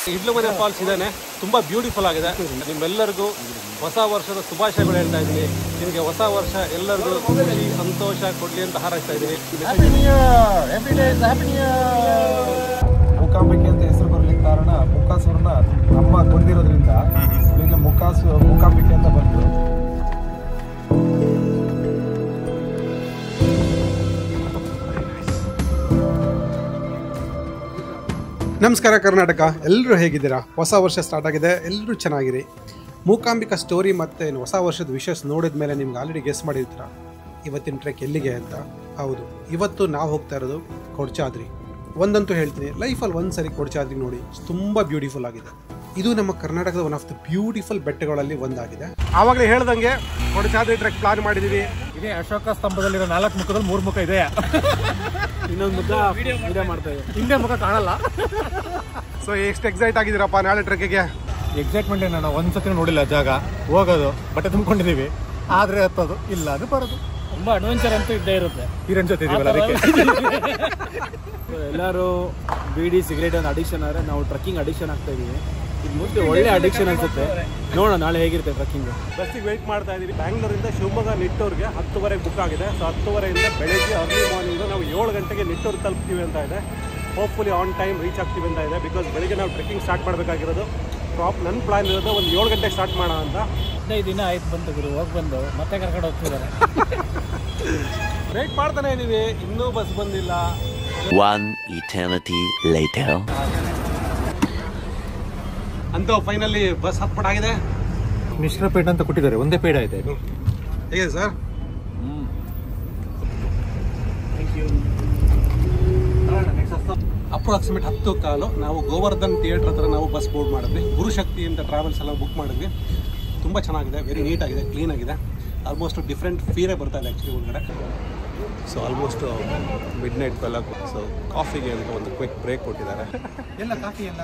ಇಡ್ಲುಮನೆ falls ಇದ್ದಾನೆ, ತುಂಬ beautiful ಆಗಿದೆ. ನಿಮ್ಮೆಲ್ಲರಿಗೂ ಹೊಸ ವರ್ಷದ ಶುಭಾಶಯಗಳು ಹೇಳ್ತಾ ಇದ್ದೀನಿ. ನಿಮಗೆ ಹೊಸ ವರ್ಷ ಎಲ್ಲರಿಗೂ ಖುಷಿ ಸಂತೋಷ ಕೊಡಲಿ ಅಂತ ಹಾರೈಸ್ತಾ ಇದ್ದೀನಿ. ಮೂಕಾಂಬಿಕೆ ಅಂತ ಹೆಸರು ಬರ್ಲಿಕ್ಕೆ ಕಾರಣ ಮುಖಾಸುರನ ಅಮ್ಮ ಕೊಂದಿರೋದ್ರಿಂದ ಈಗ ಮೂಕಾಂಬಿಕೆ ಅಂತ ಬಂತು. ನಮಸ್ಕಾರ ಕರ್ನಾಟಕ, ಎಲ್ಲರೂ ಹೇಗಿದ್ದೀರಾ? ಹೊಸ ವರ್ಷ ಸ್ಟಾರ್ಟ್ ಆಗಿದೆ, ಎಲ್ಲರೂ ಚೆನ್ನಾಗಿರಿ. ಮೂಕಾಂಬಿಕಾ ಸ್ಟೋರಿ ಮತ್ತು ಹೊಸ ವರ್ಷದ ವಿಷಸ್ ನೋಡಿದ ಮೇಲೆ ನಿಮ್ಗೆ ಆಲ್ರೆಡಿ ಗೆಸ್ ಮಾಡಿರ್ತೀರ ಇವತ್ತಿನ ಟ್ರೆಕ್ ಎಲ್ಲಿಗೆ ಅಂತ. ಹೌದು, ಇವತ್ತು ನಾವು ಹೋಗ್ತಾ ಇರೋದು ಕೊಡಚಾದ್ರಿ. ಒಂದಂತೂ ಹೇಳ್ತೀನಿ, ಲೈಫಲ್ಲಿ ಒಂದು ಸರಿ ಕೊಡಚಾದ್ರಿ ನೋಡಿ, ತುಂಬ ಬ್ಯೂಟಿಫುಲ್ ಆಗಿದೆ. ಇದು ನಮ್ಮ ಕರ್ನಾಟಕದ ಒನ್ ಆಫ್ ದ ಬ್ಯೂಟಿಫುಲ್ ಬೆಟ್ಟಗಳಲ್ಲಿ ಒಂದಾಗಿದೆ. ಆವಾಗಲೇ ಹೇಳ್ದಂಗೆ ಕೊಡಚಾದ್ರಿ ಟ್ರೆಕ್ ಪ್ಲಾನ್ ಮಾಡಿದ್ದೀವಿ. ಇದೇ ಅಶೋಕ ಸ್ತಂಭದಲ್ಲಿರೋ 4 ಮುಖದಲ್ಲಿ 3 ಮುಖ ಇದೆ. ಇನ್ನೊಂದು ಮುಖ ವಿಡಿಯೋ ಮಾಡ್ತಾ ಇದ್ದೀವಿ, ಹಿಂದೆ ಮುಖ ಕಾಣಲ್ಲ. ಸೊ ಎಷ್ಟು ಎಕ್ಸೈಟ್ ಆಗಿದ್ದೀರಪ್ಪ ನಾಳೆ ಟ್ರೆಕ್ಗೆ? ಎಕ್ಸೈಟ್ಮೆಂಟ್ ನಾನು ಒಂದ್ಸತಿ ನೋಡಿಲ್ಲ ಜಾಗ. ಹೋಗೋದು ಬಟ್ಟೆ ತುಂಬಿಕೊಂಡಿದ್ದೀವಿ, ಆದರೆ ಹತ್ತೋದು ಇಲ್ಲ ಅದು ಬರೋದು. ತುಂಬ ಅಡ್ವೆಂಚರ್ ಅಂತೂ ಇದ್ದೇ ಇರುತ್ತೆ. ಹೀರನ್ ಜೊತೆ ಇದೀವಲ್ಲ ಅದಕ್ಕೆ. ಎಲ್ಲರೂ ಬೀಡಿ ಸಿಗರೇಟ್ ಒಂದು ಅಡಿಕ್ಷನ್ ಆದರೆ ನಾವು ಟ್ರಕ್ಕಿಂಗ್ ಅಡಿಕ್ಷನ್ ಆಗ್ತಾ ಇದೀವಿ. ಇದು ಮುಂದೆ ಒಳ್ಳೆ ಅಡಿಕ್ಷನ್ ಅನ್ಸುತ್ತೆ. ನೋಡೋಣ ನಾಳೆ ಹೇಗಿರುತ್ತೆ ಟ್ರಕ್ಕಿಂಗ್. ಬಸ್ಸಿಗೆ ವೆಯ್ಟ್ ಮಾಡ್ತಾ ಇದೀವಿ. ಬ್ಯಾಂಗ್ಳೂರಿಂದ ಶಿವಮೊಗ್ಗ ನಿಟ್ಟೂರ್ಗೆ 10:30 ಬುಕ್ ಆಗಿದೆ. ಸೊ 10:30 ಬೆಳಗ್ಗೆ ಅರ್ಲಿ ಮಾರ್ನಿಂಗ್ ನಾವು 7 ಗಂಟೆಗೆ ನಿಟ್ಟೂರು ತಲುಪ್ತೀವಿ ಅಂತ ಇದೆ. ಹೋಪ್ಫುಲಿ ಆನ್ ಟೈಮ್ ರೀಚ್ ಆಗ್ತೀವಿ ಅಂತ ಇದೆ. ಬಿಕಾಸ್ ಬೆಳಗ್ಗೆ ನಾವು ಟ್ರೆಕ್ಕಿಂಗ್ ಸ್ಟಾರ್ಟ್ ಮಾಡಬೇಕಾಗಿರೋದು. ನನ್ನ ಪ್ಲಾನ್ ಇರೋದು ಒಂದು 7 ಗಂಟೆಗೆ ಸ್ಟಾರ್ಟ್ ಮಾಡೋಣ ಅಂತ. 15 ದಿನ ಆಯ್ತು ಬಂತು ಗುರು, ಹೋಗಿ ಬಂದು ಮತ್ತೆ ಕರ್ಕೊಂಡು ಹೋಗ್ತಿದ್ದಾರೆ. ವೆಯ್ಟ್ ಮಾಡ್ತಾನೆ ಇದೀವಿ, ಇನ್ನೂ ಬಸ್ ಬಂದಿಲ್ಲ. One eternity later. ಅಂತೂ ಫೈನಲಿ ಬಸ್ ಹತ್ಪಟ್ಟಾಗಿದೆ. ಮಿಶ್ರ ಪೇಡ ಅಂತ ಕೊಟ್ಟಿದ್ದಾರೆ, ಒಂದೇ ಪೇಡ ಇದೆ. ಹೇಗೆ ಸರ್? ಅಪ್ರಾಕ್ಸಿಮೇಟ್ 10:15 ನಾವು ಗೋವರ್ಧನ್ ಥಿಯೇಟರ್ ಹತ್ರ ನಾವು ಬಸ್ ಬೋರ್ಡ್ ಮಾಡಿದ್ವಿ. ಗುರುಶಕ್ತಿ ಅಂತ ಟ್ರಾವೆಲ್ಸ್ ಎಲ್ಲ ಬುಕ್ ಮಾಡಿದ್ವಿ. ತುಂಬ ಚೆನ್ನಾಗಿದೆ, ವೆರಿ ನೀಟಾಗಿದೆ, ಕ್ಲೀನ್ ಆಗಿದೆ. ಆಲ್ಮೋಸ್ಟ್ ಡಿಫ್ರೆಂಟ್ ಫೀರೇ ಬರ್ತಾ ಇದೆ ಆ್ಯಕ್ಚುಲಿ ಒಳಗಡೆ. So almost mid night 12. So ಕಾಫಿಗೆ ಅಂತ ಒಂದು ಕ್ವಿಕ್ ಬ್ರೇಕ್ ಕೊಟ್ಟಿದ್ದಾರೆ. ಎಲ್ಲ ಕಾಫಿ ಎಲ್ಲ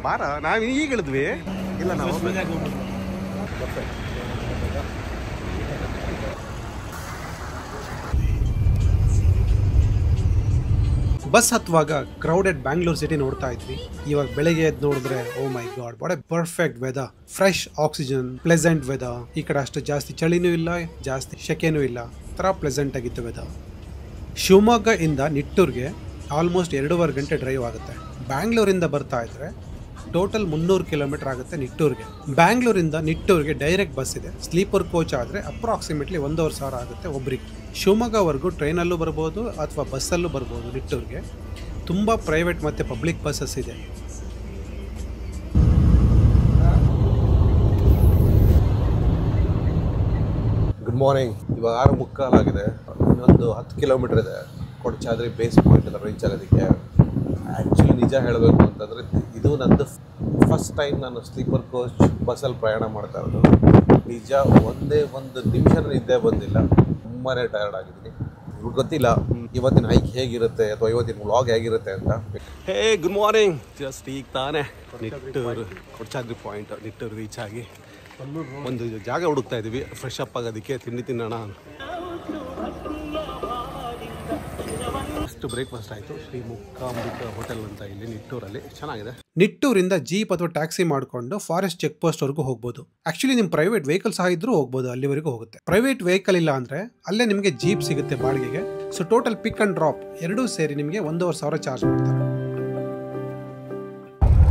ಬಾರ, ನಾವು ಈಗ ಹೇಳಿದ್ವಿ. ಇಲ್ಲ ನಾವು ಬಸ್ ಹತ್ತುವಾಗ ಕ್ರೌಡೆಡ್ ಬ್ಯಾಂಗ್ಳೂರ್ ಸಿಟಿ ನೋಡ್ತಾ ಇದ್ವಿ. ಇವಾಗ ಬೆಳಗ್ಗೆ ಎದ್ದು ನೋಡಿದ್ರೆ oh my god, what a perfect weather, fresh oxygen, pleasant weather. ಈ ಕಡೆ ಅಷ್ಟು ಜಾಸ್ತಿ ಚಳಿನೂ ಇಲ್ಲ, ಜಾಸ್ತಿ ಸೆಕೆನೂ ಇಲ್ಲ, ಥರ ಪ್ಲೆಸೆಂಟ್ ಆಗಿತ್ತು ವೆದರ್. ಶಿವಮೊಗ್ಗ ಇಂದ ನಿಟ್ಟೂರ್ಗೆ ಆಲ್ಮೋಸ್ಟ್ 2.5 ಗಂಟೆ ಡ್ರೈವ್ ಆಗುತ್ತೆ. ಬ್ಯಾಂಗ್ಳೂರಿಂದ ಬರ್ತಾ ಇದ್ರೆ ಟೋಟಲ್ 300 ಕಿಲೋಮೀಟರ್ ಆಗುತ್ತೆ ನಿಟ್ಟೂರ್ಗೆ. ಬ್ಯಾಂಗ್ಳೂರಿಂದ ನಿಟ್ಟೂರ್ಗೆ ಡೈರೆಕ್ಟ್ ಬಸ್ ಇದೆ. ಸ್ಲೀಪರ್ ಕೋಚ್ ಆದರೆ ಅಪ್ರಾಕ್ಸಿಮೇಟ್ಲಿ 1,500 ಆಗುತ್ತೆ ಒಬ್ರಿಗೆ. ಶಿವಮೊಗ್ಗವರೆಗೂ ಟ್ರೈನಲ್ಲೂ ಬರ್ಬೋದು ಅಥವಾ ಬಸ್ಸಲ್ಲೂ ಬರ್ಬೋದು. ನಿಟ್ಟೂರ್ಗೆ ತುಂಬ ಪ್ರೈವೇಟ್ ಮತ್ತು ಪಬ್ಲಿಕ್ ಬಸ್ಸಸ್ ಇದೆ. Good morning. ಇವಾಗ 6:45 ಆಗಿದೆ. ಇನ್ನೊಂದು 10 ಕಿಲೋಮೀಟರ್ ಇದೆ ಕೊಡಚಾದ್ರಿ ಬೇಸ್ ಪಾಯಿಂಟ್ ಎಲ್ಲ ರೀಚ್ ಆಗೋದಕ್ಕೆ. ಆ್ಯಕ್ಚುಲಿ ನಿಜ ಹೇಳಬೇಕು ಅಂತಂದರೆ ಇದು ನಂದು ಫಸ್ಟ್ ಟೈಮ್ ನಾನು ಸ್ಲೀಪರ್ ಕೋಚ್ ಬಸ್ಸಲ್ಲಿ ಪ್ರಯಾಣ ಮಾಡ್ತಾ ಇರೋದು. ನಿಜ ಒಂದೇ ಒಂದು ನಿಮಿಷ ನಿದ್ದೆ ಬಂದಿಲ್ಲ, ತುಂಬಾ ಟಯರ್ಡ್ ಆಗಿದ್ದೀನಿ. ಗೊತ್ತಿಲ್ಲ ಇವತ್ತಿನ ಹೈಕ್ ಹೇಗಿರುತ್ತೆ ಅಥವಾ ಇವತ್ತಿನ ವ್ಲಾಗ್ ಹೇಗಿರುತ್ತೆ ಅಂತ. ಹೇ ಗುಡ್ ಮಾರ್ನಿಂಗ್. ಜಸ್ಟ್ ಈಗ ತಾನೇ ನಿಟ್ಟೂರು ಕೊಡಚಾದ್ರಿ ಪಾಯಿಂಟ್ ನಿಟ್ಟೂರು ರೀಚ್ ಆಗಿ ಒಂದು ಜಾಗ ಹುಡುಕ್ತಾ ಇದ್ದೀವಿ ಫ್ರೆಶ್ ಅಪ್ ಆಗೋದಕ್ಕೆ, ತಿಂಡಿ ತಿನ್ನೋಣ. ಫಸ್ಟ್ ಬ್ರೇಕ್ಫಾಸ್ಟ್ ಆಯಿತು ಶ್ರೀ ಮೂಕಾಂಬಿಕಾ ಹೋಟೆಲ್ ಅಂತ ಇಲ್ಲಿ ನಿಟ್ಟೂರಲ್ಲಿ, ಚೆನ್ನಾಗಿದೆ. ನಿಟ್ಟೂರಿಂದ ಜೀಪ್ ಅಥವಾ ಟ್ಯಾಕ್ಸಿ ಮಾಡಿಕೊಂಡು ಫಾರೆಸ್ಟ್ ಚೆಕ್ ಪೋಸ್ಟ್ವರೆಗೂ ಹೋಗ್ಬೋದು. ಆಕ್ಚುಲಿ ನಿಮ್ಮ ಪ್ರೈವೇಟ್ ವೆಹಿಕಲ್ ಸಹ ಇದ್ರೂ ಹೋಗ್ಬೋದು, ಅಲ್ಲಿವರೆಗೂ ಹೋಗುತ್ತೆ. ಪ್ರೈವೇಟ್ ವೆಹಿಕಲ್ ಇಲ್ಲ ಅಂದರೆ ಅಲ್ಲೇ ನಿಮಗೆ ಜೀಪ್ ಸಿಗುತ್ತೆ ಬಾಡಿಗೆಗೆ. So total pick and drop ಎರಡೂ ಸೇರಿ ನಿಮಗೆ 1,500 ಚಾರ್ಜ್ ಮಾಡ್ತಾರೆ.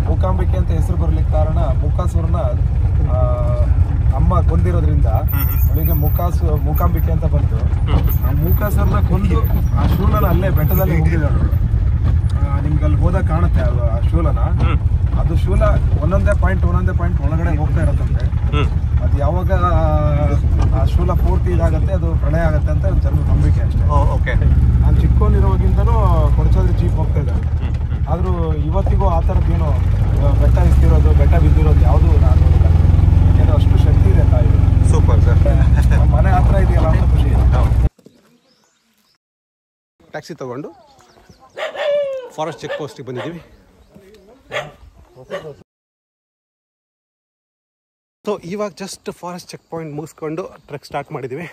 ಮೂಕಾಂಬಿಕೆ ಅಂತ ಹೆಸರು ಬರ್ಲಿಕ್ಕೆ ಕಾರಣ ಮುಖಾಸುರನ ಅಮ್ಮ ಕೊಂದಿರೋದ್ರಿಂದ ಅವಳಿಗೆ ಮೂಕಾಂಬಿಕೆ ಅಂತ ಬಂತು. ಆ ಮೂಕಾಸುರನ ಕೊಂದು ಆ ಶೂಲನ ಅಲ್ಲೇ ಬೆಟ್ಟದಲ್ಲಿ ಹೋಗಿದ್ದಾಳು. ನಿಮ್ಗೆ ಅಲ್ಲಿ ಹೋದಾಗ ಕಾಣುತ್ತೆ ಆ ಶೂಲನ. ಅದು ಶೂಲ ಒಂದೊಂದೇ ಪಾಯಿಂಟ್ ಒಳಗಡೆ ಹೋಗ್ತಾ ಇರತ್ತಂತೆ. ಅದು ಯಾವಾಗ ಆ ಶೂಲ ಪೂರ್ತಿ ಇದಾಗತ್ತೆ ಅದು ಪ್ರಳಯ ಆಗತ್ತೆ ಅಂತ ಜನರ ನಂಬಿಕೆ ಅಷ್ಟೇ. ಓಕೆ. ನಾನು ಚಿಕ್ಕವನಿರೋವಾಗಿಂದನೂ ಕೊಡಚಾದ್ರಿ ಜೀಪ್ ಹೋಗ್ತಾ ಇದ್ದಾರೆ. ಆದರೂ ಇವತ್ತಿಗೂ ಆ ಥರದ್ದೇನು ಬೆಟ್ಟ ಬೆಟ್ಟ ಬಿದ್ದಿರೋದು ಯಾವುದೂ ನಾನು ನೋಡಿಲ್ಲ. ಯಾಕೆಂದರೆ ಅಷ್ಟು ಶಕ್ತಿ ಇದೆ ತಾಯಿ. Super sir. ಮನೆ ಹತ್ರ ಇದೆಯಲ್ಲ ಅಂತ ಖುಷಿ ಇದೆ. ಟ್ಯಾಕ್ಸಿ ತಗೊಂಡು ಫಾರೆಸ್ಟ್ ಚೆಕ್ ಪೋಸ್ಟಿಗೆ ಬಂದಿದ್ದೀವಿ. ಸೊ ಇವಾಗ ಜಸ್ಟ್ ಫಾರೆಸ್ಟ್ ಚೆಕ್ ಪಾಯಿಂಟ್ ಮುಗಿಸ್ಕೊಂಡು ಟ್ರೆಕ್ ಸ್ಟಾರ್ಟ್ ಮಾಡಿದ್ದೀವಿ.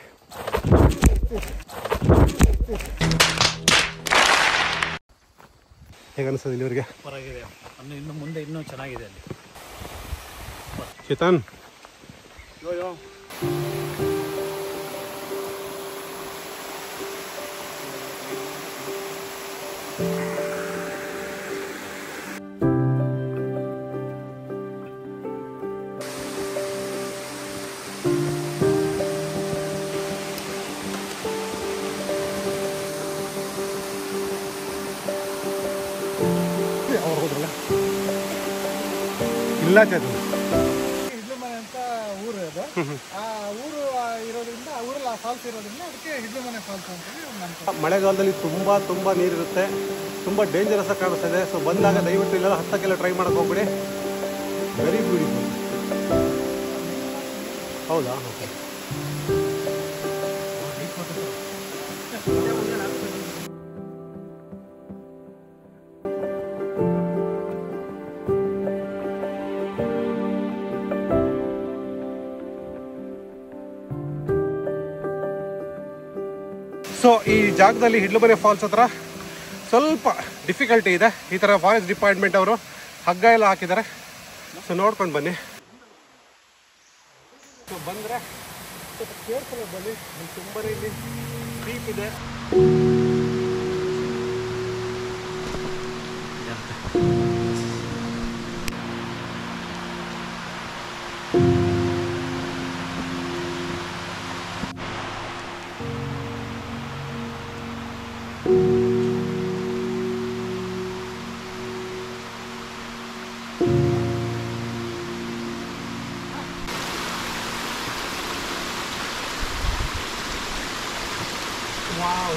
ಹೇಗೆ ಅನಿಸ್ತದೆ ಇಲ್ಲಿವರೆಗೆ? ಪರಗಿದೆ, ಇನ್ನು ಮುಂದೆ ಇನ್ನೂ ಚೆನ್ನಾಗಿದೆ ಅಲ್ಲಿ. ಚೇತನ್, ಇಲ್ಲ ಚೇತನ್, ಹಿಡ್ಲುಮನೆ ಅಂತ ಊರು ಅದು. ಆ ಊರು ಇರೋದ್ರಿಂದ ಆ ಊರಲ್ಲಿ ಆ ಫಾಲ್ಸ್ ಇರೋದ್ರಿಂದ ಅದಕ್ಕೆ ಹಿಡ್ಲುಮನೆ ಫಾಲ್ಸ್ ಅಂತ. ಮಳೆಗಾಲದಲ್ಲಿ ತುಂಬ ನೀರಿರುತ್ತೆ, ತುಂಬ ಡೇಂಜರಸ್ ಆಗಿ ಕಾಣಿಸ್ತದೆ. ಸೊ ಬಂದಾಗ ದಯವಿಟ್ಟು ಇಲ್ಲೆಲ್ಲ ಹತ್ತಕ್ಕೆಲ್ಲ ಟ್ರೈ ಮಾಡೋಕೆ ಹೋಗ್ಬಿಡಿ. Very beautiful. ಹೌದಾ? ಓಕೆ. ಸೊ ಈ ಜಾಗದಲ್ಲಿ ಹಿಡ್ಲುಮನೆ ಫಾಲ್ಸ್ ಹತ್ರ ಸ್ವಲ್ಪ ಡಿಫಿಕಲ್ಟಿ ಇದೆ. ಈ ಥರ ಫಾರೆಸ್ಟ್ ಡಿಪಾರ್ಟ್ಮೆಂಟ್ ಅವರು ಹಗ್ಗ ಎಲ್ಲ ಹಾಕಿದ್ದಾರೆ. ಸೊ ನೋಡ್ಕೊಂಡು ಬನ್ನಿ. ಸೊ ಬಂದರೆ ಸ್ವಲ್ಪ ಕೇರ್ಫುಲ್ ಬನ್ನಿ. ತುಂಬ ಇಲ್ಲಿ ಡೀಪ್ ಇದೆ. Wow.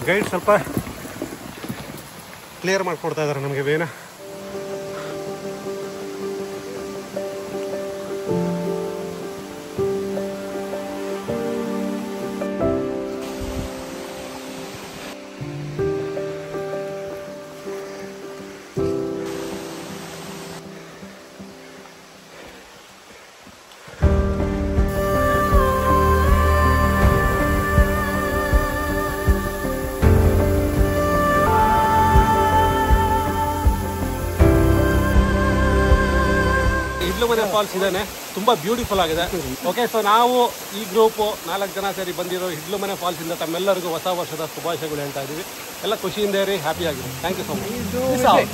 ಗೈಡ್ ಸ್ವಲ್ಪ ಕ್ಲಿಯರ್ ಮಾಡಿಕೊಡ್ತಾ ಇದ್ದಾರೆ ನಮಗೆ ವೇನ. ಹಿಡ್ಲುಮನೆ ಫಾಲ್ಸ್ ಇದ್ದಾನೆ, ತುಂಬ ಬ್ಯೂಟಿಫುಲ್ ಆಗಿದೆ. ಓಕೆ, ಸೊ ನಾವು ಈ ಗ್ರೂಪು 4 ಜನ ಸೇರಿ ಬಂದಿರೋ ಹಿಡ್ಲುಮನೆ ಫಾಲ್ಸಿಂದ ತಮ್ಮೆಲ್ಲರಿಗೂ ಹೊಸ ವರ್ಷದ ಶುಭಾಶಯಗಳು ಹೇಳ್ತಾ ಇದ್ದೀವಿ. ಎಲ್ಲ ಖುಷಿಯಿಂದ ಇರಿ, ಹ್ಯಾಪಿ ಆಗಿದೆ. Thank you so much.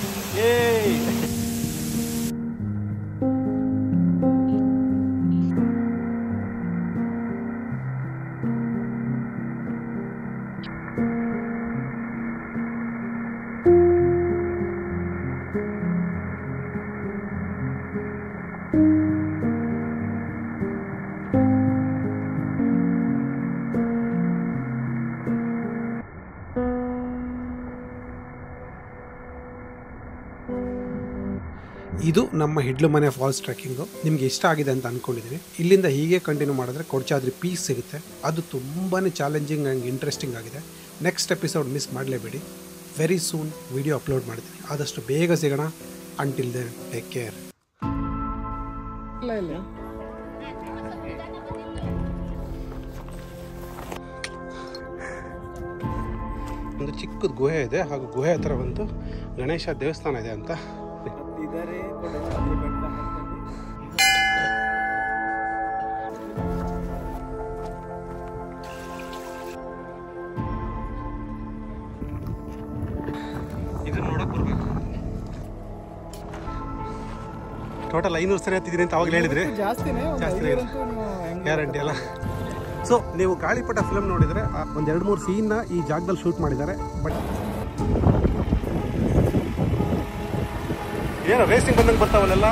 ಇದು ನಮ್ಮ ಹಿಡ್ಲುಮನೆ ಫಾಲ್ಸ್ ಟ್ರೆಕ್ಕಿಂಗು. ನಿಮಗೆ ಇಷ್ಟ ಆಗಿದೆ ಅಂತ ಅಂದ್ಕೊಂಡಿದ್ದೀನಿ. ಇಲ್ಲಿಂದ ಹೀಗೆ ಕಂಟಿನ್ಯೂ ಮಾಡಿದ್ರೆ ಕೊಡಚಾದ್ರಿ ಪೀಸ್ ಸಿಗುತ್ತೆ. ಅದು ತುಂಬಾ ಚಾಲೆಂಜಿಂಗ್ ಆ್ಯಂಡ್ ಇಂಟ್ರೆಸ್ಟಿಂಗ್ ಆಗಿದೆ. ನೆಕ್ಸ್ಟ್ ಎಪಿಸೋಡ್ ಮಿಸ್ ಮಾಡಲೇಬೇಡಿ. ವೆರಿ ಸೂನ್ ವಿಡಿಯೋ ಅಪ್ಲೋಡ್ ಮಾಡ್ತೀನಿ. ಆದಷ್ಟು ಬೇಗ ಸಿಗೋಣ. Until then take care. ಒಂದು ಚಿಕ್ಕದು ಗುಹೆ ಇದೆ, ಹಾಗೂ ಗುಹೆ ಹತ್ರ ಒಂದು ಗಣೇಶ ದೇವಸ್ಥಾನ ಇದೆ ಅಂತ. ಇದನ್ನ ನೋಡಕ್ ಬರ್ಬೇಕು. ಟೋಟಲ್ 500 ಸರಿ ಹತ್ತಿದ್ದೀನಿ ಅಂತ ಅವಾಗಲೇ ಹೇಳಿದ್ರಿ. ಜಾಸ್ತಿನೇ ಗ್ಯಾರಂಟಿ ಅಲ್ಲ. ಸೊ ನೀವು ಗಾಳಿಪಟ ಫಿಲ್ಮ್ ನೋಡಿದರೆ ಒಂದು 2-3 ಸೀನ್ನ ಈ ಜಾಗದಲ್ಲಿ ಶೂಟ್ ಮಾಡಿದ್ದಾರೆ. ಬಟ್ ಏನೋ ರೇಸಿಂಗ್ ಬಂದಂಗೆ ಬರ್ತಾವಲ್ಲೆಲ್ಲ